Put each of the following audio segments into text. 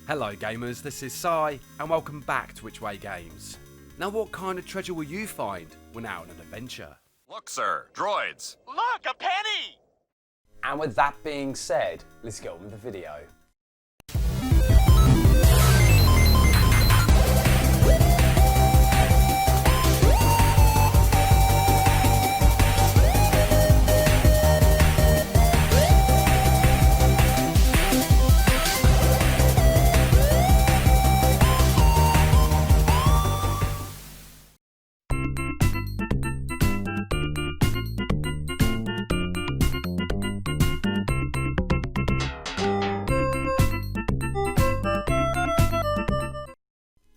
Hello gamers, this is Sai, and welcome back to Which Way Games. Now what kind of treasure will you find when out on an adventure? Look sir, droids! Look, a penny! And with that being said, let's get on with the video.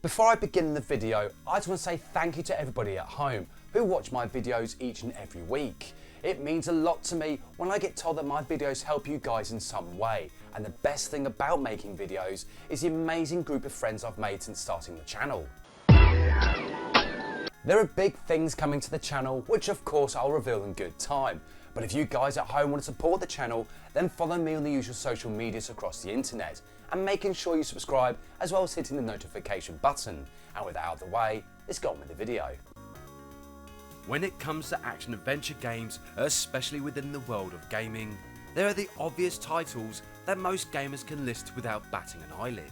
Before I begin the video, I just want to say thank you to everybody at home who watch my videos each and every week. It means a lot to me when I get told that my videos help you guys in some way, and the best thing about making videos is the amazing group of friends I've made since starting the channel. There are big things coming to the channel, which of course I'll reveal in good time. But if you guys at home want to support the channel, then follow me on the usual social medias across the internet, and making sure you subscribe as well as hitting the notification button. And with that out of the way, let's get on with the video. When it comes to action adventure games, especially within the world of gaming, there are the obvious titles that most gamers can list without batting an eyelid.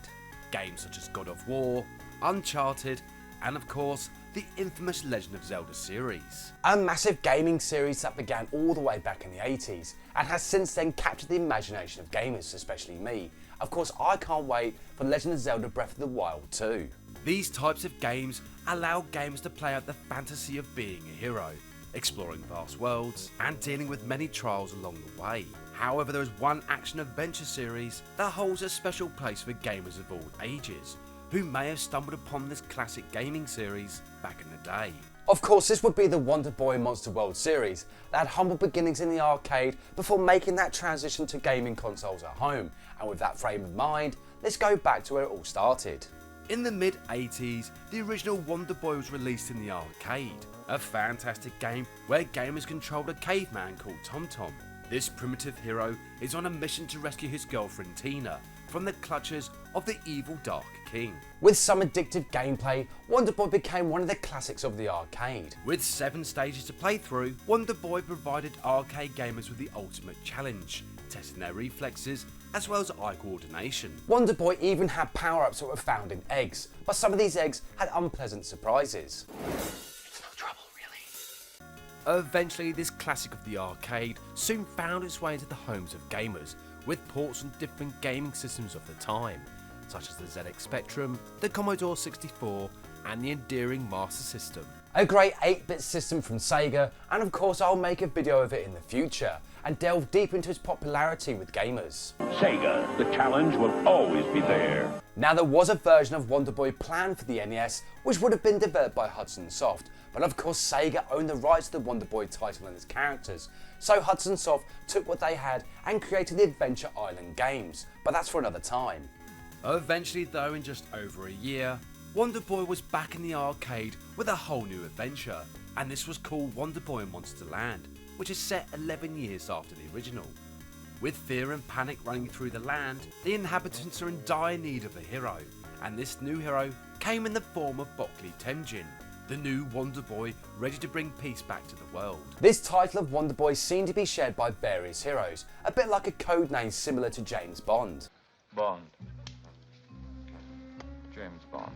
Games such as God of War, Uncharted, and of course, the infamous Legend of Zelda series. A massive gaming series that began all the way back in the 80s and has since then captured the imagination of gamers, especially me. Of course, I can't wait for Legend of Zelda Breath of the Wild 2. These types of games allow gamers to play out the fantasy of being a hero, exploring vast worlds and dealing with many trials along the way. However, there is one action adventure series that holds a special place for gamers of all ages, who may have stumbled upon this classic gaming series back in the day. Of course, this would be the Wonderboy Monster World series that had humble beginnings in the arcade before making that transition to gaming consoles at home. And with that frame of mind, let's go back to where it all started. In the mid-80s, the original Wonderboy was released in the arcade, a fantastic game where gamers controlled a caveman called Tom Tom. This primitive hero is on a mission to rescue his girlfriend Tina from the clutches of the evil Dark King. With some addictive gameplay, Wonderboy became one of the classics of the arcade. With 7 stages to play through, Wonderboy provided arcade gamers with the ultimate challenge, testing their reflexes as well as eye coordination. Wonderboy even had power-ups that were found in eggs, but some of these eggs had unpleasant surprises. It's no trouble, really. Eventually, this classic of the arcade soon found its way into the homes of gamers, with ports on different gaming systems of the time, such as the ZX Spectrum, the Commodore 64, and the endearing Master System. A great 8-bit system from Sega, and of course I'll make a video of it in the future, and delve deep into its popularity with gamers. Sega, the challenge will always be there. Now there was a version of Wonderboy planned for the NES, which would have been developed by Hudson Soft, but of course Sega owned the rights to the Wonderboy title and its characters, so Hudson Soft took what they had and created the Adventure Island games, but that's for another time. Eventually though, in just over a year, Wonderboy was back in the arcade with a whole new adventure, and this was called Wonderboy Monster Land, which is set 11 years after the original. With fear and panic running through the land, the inhabitants are in dire need of a hero, and this new hero came in the form of Bockley Temjin, the new Wonderboy ready to bring peace back to the world. This title of Wonderboy seemed to be shared by various heroes, a bit like a code name similar to James Bond. Bond. James Bond.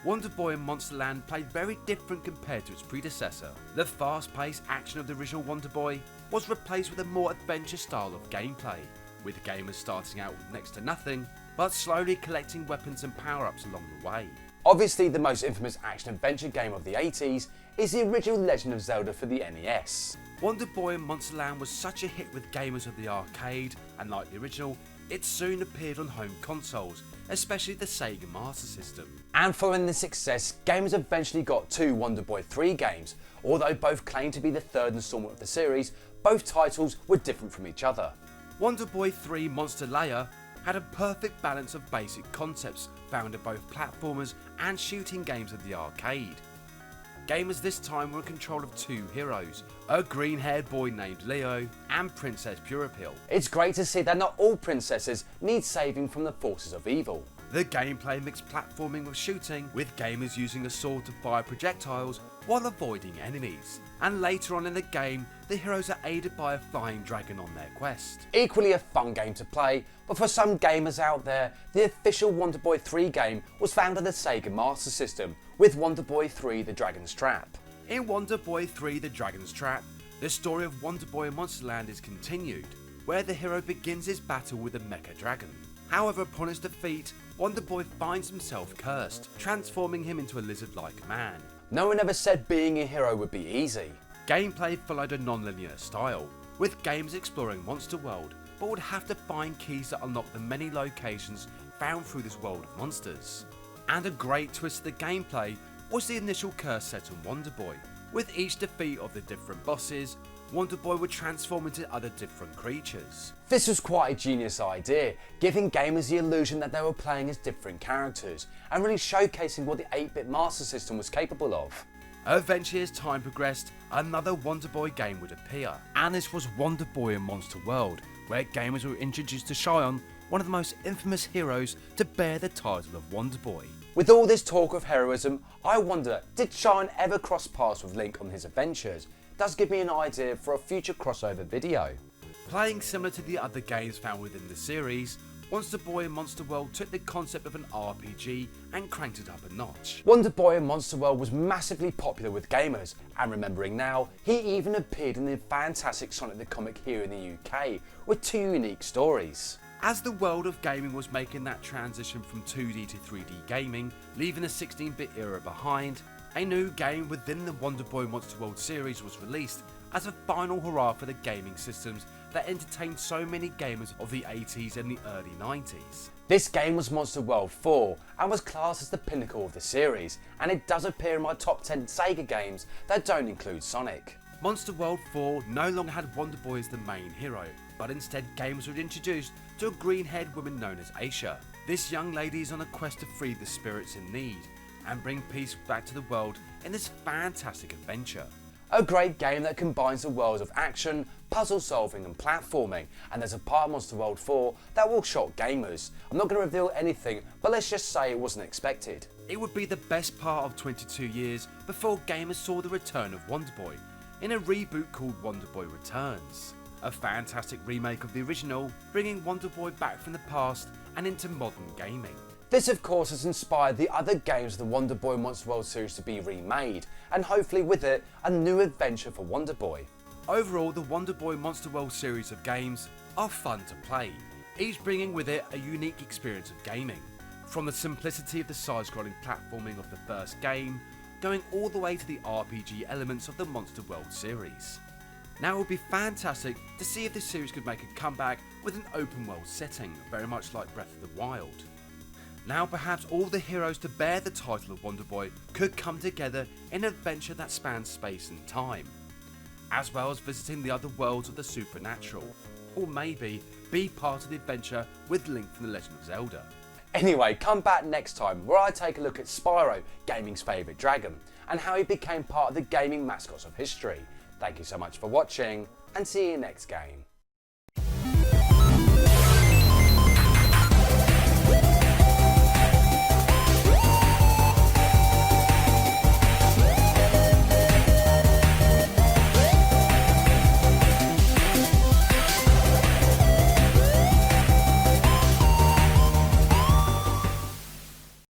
Wonderboy in Monsterland played very different compared to its predecessor. The fast-paced action of the original Wonderboy was replaced with a more adventure style of gameplay, with gamers starting out with next to nothing, but slowly collecting weapons and power-ups along the way. Obviously the most infamous action-adventure game of the 80s is the original Legend of Zelda for the NES. Wonderboy in Monsterland was such a hit with gamers of the arcade, and like the original, it soon appeared on home consoles, especially the Sega Master System. And following this success, gamers eventually got 2 Wonderboy 3 games. Although both claimed to be the third installment of the series, both titles were different from each other. Wonderboy 3 Monster Layer had a perfect balance of basic concepts found in both platformers and shooting games of the arcade. Gamers this time were in control of 2 heroes, a green-haired boy named Leo and Princess Purapil. It's great to see that not all princesses need saving from the forces of evil. The gameplay mixed platforming with shooting, with gamers using a sword to fire projectiles while avoiding enemies. And later on in the game, the heroes are aided by a flying dragon on their quest. Equally a fun game to play, but for some gamers out there, the official Wonderboy 3 game was found on the Sega Master System with Wonderboy 3 The Dragon's Trap. In Wonderboy 3 The Dragon's Trap, the story of Wonderboy in Monsterland is continued, where the hero begins his battle with a mecha dragon. However, upon his defeat, Wonderboy finds himself cursed, transforming him into a lizard-like man. No one ever said being a hero would be easy. Gameplay followed a non-linear style, with gamers exploring Monster World, but would have to find keys that unlock the many locations found through this world of monsters. And a great twist to the gameplay was the initial curse set on Wonderboy. With each defeat of the different bosses, Wonderboy would transform into other different creatures. This was quite a genius idea, giving gamers the illusion that they were playing as different characters, and really showcasing what the 8-bit Master System was capable of. Eventually, as time progressed, another Wonderboy game would appear, and this was Wonderboy in Monster World, where gamers were introduced to Shion, one of the most infamous heroes to bear the title of Wonderboy. With all this talk of heroism, I wonder, did Shion ever cross paths with Link on his adventures? Does give me an idea for a future crossover video. Playing similar to the other games found within the series, Wonderboy in Monster World took the concept of an RPG and cranked it up a notch. Wonderboy in Monster World was massively popular with gamers, and remembering now, he even appeared in the fantastic Sonic the Comic here in the UK, with 2 unique stories. As the world of gaming was making that transition from 2D to 3D gaming, leaving the 16-bit era behind, a new game within the Wonderboy Monster World series was released as a final hurrah for the gaming systems that entertained so many gamers of the 80s and the early 90s. This game was Monster World 4 and was classed as the pinnacle of the series, and it does appear in my top 10 Sega games that don't include Sonic. Monster World 4 no longer had Wonderboy as the main hero, but instead gamers were introduced to a green-haired woman known as Aisha. This young lady is on a quest to free the spirits in need and bring peace back to the world in this fantastic adventure. A great game that combines the worlds of action, puzzle solving and platforming, and there's a part of Monster World 4 that will shock gamers. I'm not going to reveal anything, but let's just say it wasn't expected. It would be the best part of 22 years before gamers saw the return of Wonderboy in a reboot called Wonderboy Returns. A fantastic remake of the original, bringing Wonderboy back from the past and into modern gaming. This of course has inspired the other games of the Wonderboy Monster World series to be remade, and hopefully with it, a new adventure for Wonderboy. Overall, the Wonderboy Monster World series of games are fun to play, each bringing with it a unique experience of gaming. From the simplicity of the side-scrolling platforming of the first game, going all the way to the RPG elements of the Monster World series. Now it would be fantastic to see if this series could make a comeback with an open world setting, very much like Breath of the Wild. Now perhaps all the heroes to bear the title of Wonderboy could come together in an adventure that spans space and time, as well as visiting the other worlds of the supernatural, or maybe be part of the adventure with Link from the Legend of Zelda. Anyway, come back next time where I take a look at Spyro, gaming's favourite dragon, and how he became part of the gaming mascots of history. Thank you so much for watching, and see you next game.